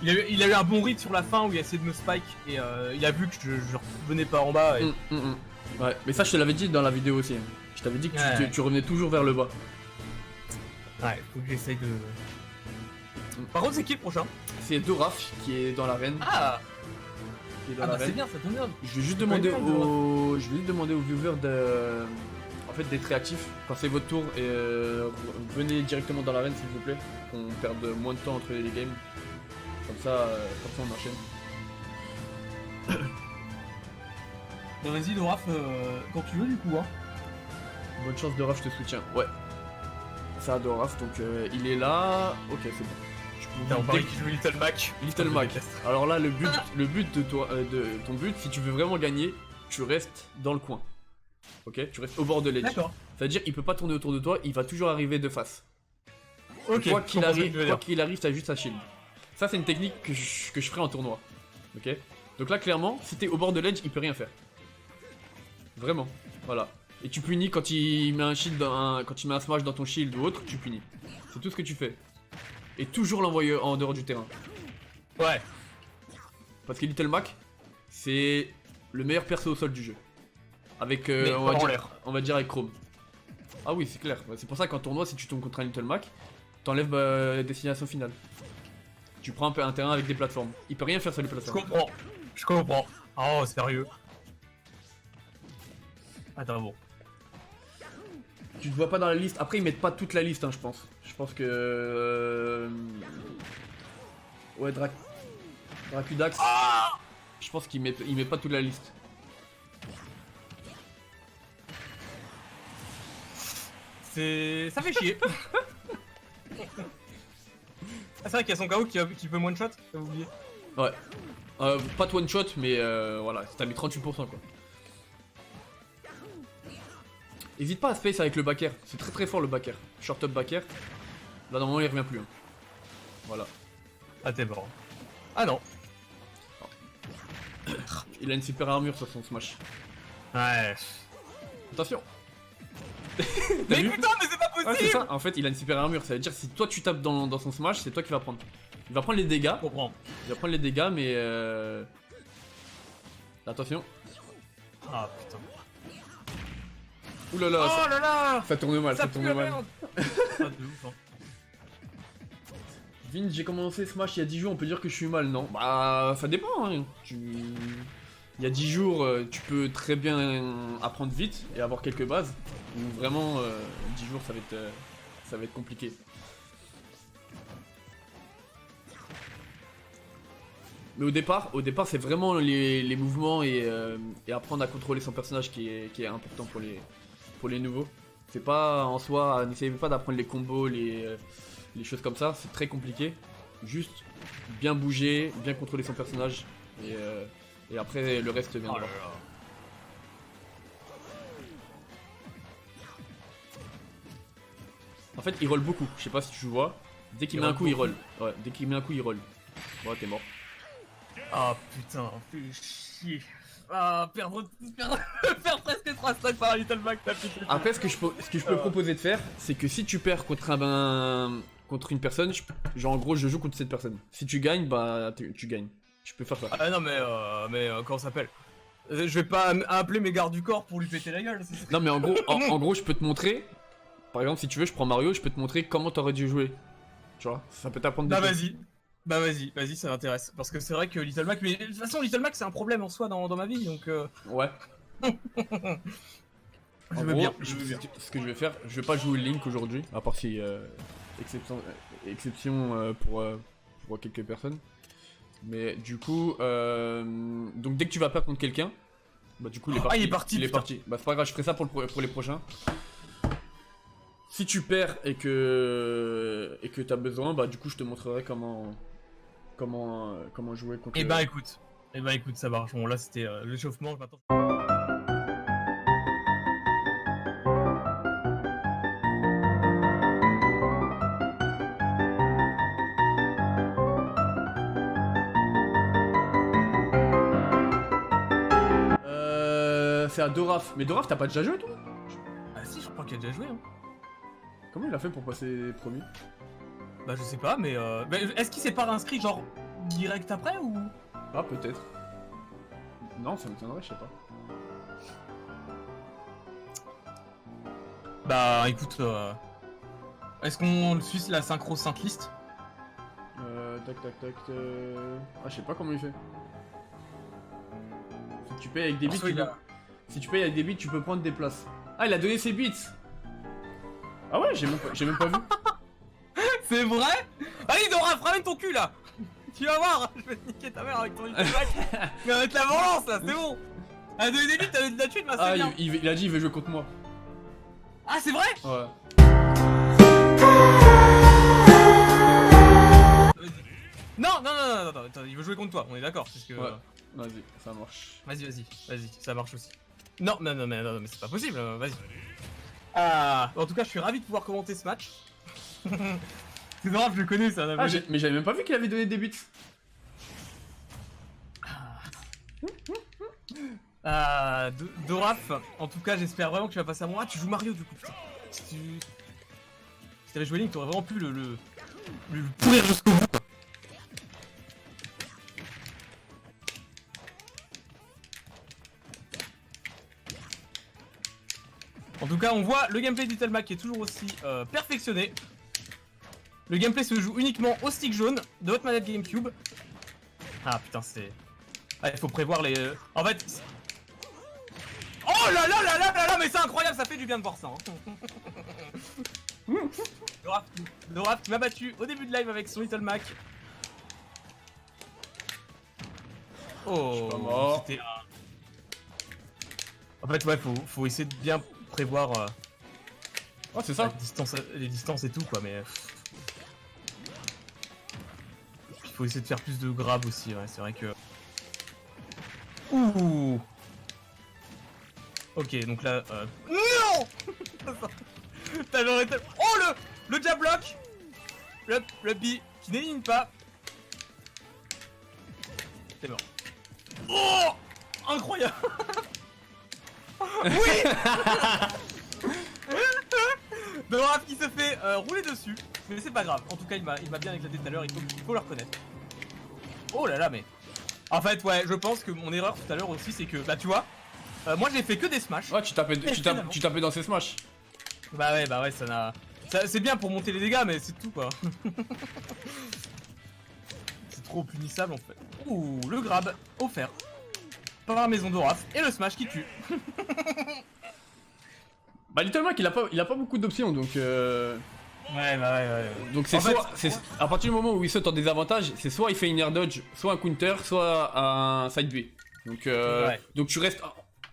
il a eu un bon rythme sur la fin où il a essayé de me spike et il a vu que je revenais pas en bas. Et... Ouais, mais ça je te l'avais dit dans la vidéo aussi. Je t'avais dit que tu revenais toujours vers le bas. Ouais, faut que j'essaye de... Par contre, c'est qui le prochain? C'est Doraf qui est dans l'arène. Ah, bah c'est bien, ça tombe bien. Je vais juste demander aux viewers d'être réactifs quand c'est votre tour et venez directement dans l'arène s'il vous plaît, qu'on perde moins de temps entre les games. Comme ça on enchaîne. Bah vas-y Doraf, quand tu veux du coup hein. Bonne chance Doraf, je te soutiens. Ouais. Ça Doraf, donc il est là. Ok, c'est bon. On parlait qu'il joue Little Mac. Little Mac. Alors là, le but de ton but, si tu veux vraiment gagner, tu restes dans le coin. Ok, tu restes au bord de l'edge. D'accord. C'est-à-dire, il peut pas tourner autour de toi, il va toujours arriver de face. Ok. Quoi qu'il arrive, t'as juste sa shield. Ça, c'est une technique que je ferai en tournoi. Ok. Donc là, clairement, si t'es au bord de l'edge, il peut rien faire. Vraiment. Voilà. Et tu punis quand il met un shield, quand il met un smash dans ton shield ou autre, tu punis. C'est tout ce que tu fais. Et toujours l'envoyer en dehors du terrain. Ouais. Parce que Little Mac, c'est le meilleur perso au sol du jeu. Avec, on va dire avec Chrome. Ah oui, c'est clair. C'est pour ça qu'en tournoi, si tu tombes contre un Little Mac, t'enlèves destination finale. Tu prends un terrain avec des plateformes. Il peut rien faire sur les plateformes. Je comprends. Oh, sérieux. Attends, bon. Tu te vois pas dans la liste. Après, ils mettent pas toute la liste, hein, je pense. Je pense que... Ouais, Dracudax. Je pense qu'il met pas toute la liste. Ça fait chier. Ah, c'est vrai qu'il y a son KO qui peut one shot, t'as oublié. Ouais. Pas de one shot, mais voilà, t'as mis 38% quoi. Hésite pas à space avec le back air, c'est très très fort le back air. Short up back air. Là normalement il revient plus. Hein. Voilà. Ah t'es mort. Ah non. Il a une super armure sur son smash. Ouais. Attention. Mais putain mais c'est pas possible. Ouais, c'est ça, en fait il a une super armure, ça veut dire si toi tu tapes dans son smash, c'est toi qui vas prendre. Il va prendre les dégâts. Je comprends. Il va prendre les dégâts mais attention. Ah putain. Ouh là là, oh là là. Ça tourne mal, ça tourne mal. Ah de ouf hein. Vin, j'ai commencé Smash il y a 10 jours, on peut dire que je suis mal, non? Bah, ça dépend, hein. Il y a 10 jours, tu peux très bien apprendre vite et avoir quelques bases. Ou vraiment, 10 jours, ça va être compliqué. Mais au départ c'est vraiment les mouvements et apprendre à contrôler son personnage qui est important pour les nouveaux. C'est pas en soi, n'essayez pas d'apprendre les combos, les choses comme ça, c'est très compliqué. Juste bien bouger, bien contrôler son personnage et après le reste viendra. Oh là là. En fait il roll beaucoup, je sais pas si tu vois. Dès qu'il met un coup il roll. Ouais, dès qu'il met un coup il roll. Bon t'es mort. Ah putain, fais chier. Ah, perdre presque 3 stacks par un Little Mac, t'as piqué. Après, ce que je peux proposer de faire, c'est que si tu perds contre une personne, genre en gros, je joue contre cette personne. Si tu gagnes, bah tu gagnes. Je peux faire ça. Ah non, mais comment ça s'appelle? Je vais pas appeler mes gardes du corps pour lui péter la gueule. Non, mais en gros, en gros, je peux te montrer. Par exemple, si tu veux, je prends Mario, je peux te montrer comment t'aurais dû jouer. Tu vois, ça peut t'apprendre des choses. Bah vas-y, ça m'intéresse. Parce que c'est vrai que Little Mac, mais de toute façon Little Mac c'est un problème en soi dans ma vie, donc Ouais. je veux bien. Ce que je vais faire, je vais pas jouer Link aujourd'hui, à part si exception pour quelques personnes. Mais du coup, donc dès que tu vas perdre contre quelqu'un, bah du coup il est parti. Ah il est parti. Il est parti. Bah c'est pas grave, je ferai ça pour les prochains. Si tu perds et que t'as besoin, bah du coup je te montrerai comment jouer contre. Eh bah écoute, ça marche. Bon là c'était l'échauffement. Maintenant. C'est à Doraf. Mais Doraf t'as pas déjà joué toi? Ah si, je crois qu'il a déjà joué. Hein. Comment il a fait pour passer premier? Bah je sais pas, mais est-ce qu'il s'est pas réinscrit genre direct après ou? Ah, peut-être. Non, ça m'étonnerait, je sais pas. Bah écoute, est-ce qu'on suit la synchro liste? Tac. Ah, je sais pas comment il fait. Si tu payes avec des bits, si tu payes avec des bits, tu peux prendre des places. Ah, il a donné ses bits. Ah ouais, j'ai même pas vu. C'est vrai? Allez Dora, ramène ton cul là. Tu vas voir, je vais te niquer ta mère avec ton Little Mais avec la violence là, c'est bon. À donner des bits, t'as de la thune, bah c'est Ah, bien. il a dit il veut jouer contre moi. Ah c'est vrai? Ouais. Non, attends, il veut jouer contre toi, on est d'accord, parce que... Ouais. Vas-y, ça marche. Vas-y, ça marche aussi. Non, mais c'est pas possible, vas-y. Ah, en tout cas, je suis ravi de pouvoir commenter ce match. C'est grave, je le connais ça. Ah, mais j'avais même pas vu qu'il avait donné des bits. Doraf, en tout cas, j'espère vraiment que tu vas passer à moi. Ah, tu joues Mario du coup, putain. Si t'avais joué Link, t'aurais vraiment pu le pourrir jusqu'au bout, quoi. En tout cas, on voit le gameplay du Telmac qui est toujours aussi perfectionné. Le gameplay se joue uniquement au stick jaune de votre manette GameCube. Ah putain, c'est... Ah, il faut prévoir les... En fait... Oh là là là là là là, mais c'est incroyable, ça fait du bien de voir ça. Hein. Doraf qui m'a battu au début de live avec son Little Mac. Oh, c'était... En fait, ouais, faut essayer de bien prévoir Oh, c'est ça. les distances et tout, quoi, mais... Il faut essayer de faire plus de grab aussi, ouais, c'est vrai que... Ouh. Ok, donc là... Non. Oh, le jab block. Le bi qui n'élimine pas. C'est mort. Oh, incroyable. Oui. Doraf qui se fait rouler dessus. Mais c'est pas grave, en tout cas il m'a bien éclaté tout à l'heure, il faut le reconnaître. Oh là là, mais... En fait, ouais, je pense que mon erreur tout à l'heure aussi, c'est que, bah tu vois, moi j'ai fait que des smash. Ouais, tu tapais dans ses smash. Bah ouais, ça n'a... C'est bien pour monter les dégâts, mais c'est tout, quoi. C'est trop punissable, en fait. Ouh, le grab, offert par la maison Doraf, et le smash qui tue. Bah, Little Mac, il a pas beaucoup d'options, donc... Ouais. Donc c'est soit... À partir du moment où il saute en désavantage, c'est soit il fait une air dodge, soit un counter, soit un side B. Donc, donc tu restes,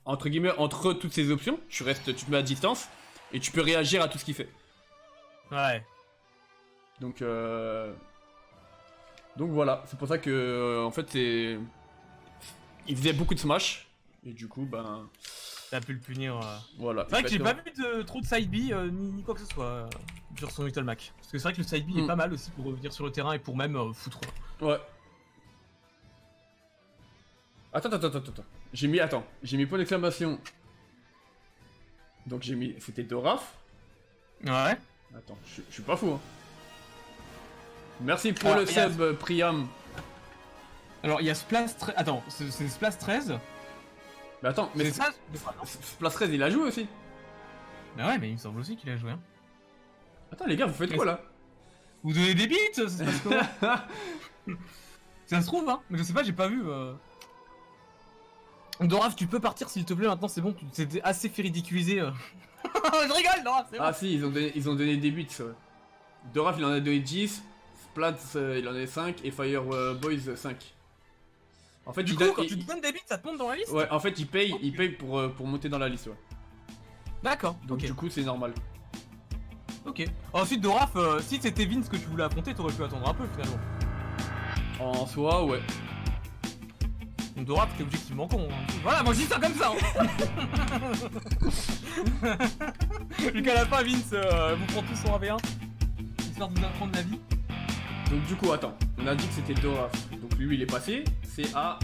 entre guillemets, entre toutes ces options, tu te mets à distance, et tu peux réagir à tout ce qu'il fait. Ouais. Donc voilà, c'est pour ça que, en fait, c'est... Il faisait beaucoup de smash, et du coup, ben... T'as pu le punir. Voilà. C'est vrai que j'ai pas vu trop de side B ni quoi que ce soit sur son Little Mac. Parce que c'est vrai que le side B est pas mal aussi pour revenir sur le terrain et pour même foutre. Ouais. Attends. J'ai mis point d'exclamation. Donc j'ai mis... C'était Doraf. Ouais. Attends, je suis pas fou, hein. Merci pour le sub, Priam. Alors il y a Splash 13... Attends, c'est Splash 13. Mais attends, mais c'est ça? Splash 13 il a joué aussi. Bah ouais, mais il me semble aussi qu'il a joué. Hein. Attends les gars, vous faites quoi là? Vous donnez des bits, ça se passe comment? Ça se trouve, hein, mais je sais pas, j'ai pas vu. Doraf, tu peux partir s'il te plaît, maintenant c'est bon, c'était assez fait ridiculiser. Je rigole, Doraf, c'est bon. Ah si, ils ont donné des bits, ouais. Doraf il en a donné 10, Splats il en a 5 et Fireboys 5. En fait, du coup, quand tu te donnes des bits, ça te monte dans la liste? Ouais, en fait, il paye pour monter dans la liste, ouais. D'accord, donc du coup, c'est normal. Ok. Ensuite, Doraf, si c'était Vince que tu voulais affronter, t'aurais pu attendre un peu finalement. En soi, ouais. Donc Doraf, t'es objectivement con. Hein. Voilà, moi je dis ça comme ça. Hein. Vu qu'à la fin, Vince vous prend tous en AV1, histoire de vous apprendre la vie. Donc du coup, attends, on a dit que c'était Doraf. Donc lui, il est passé. C'est à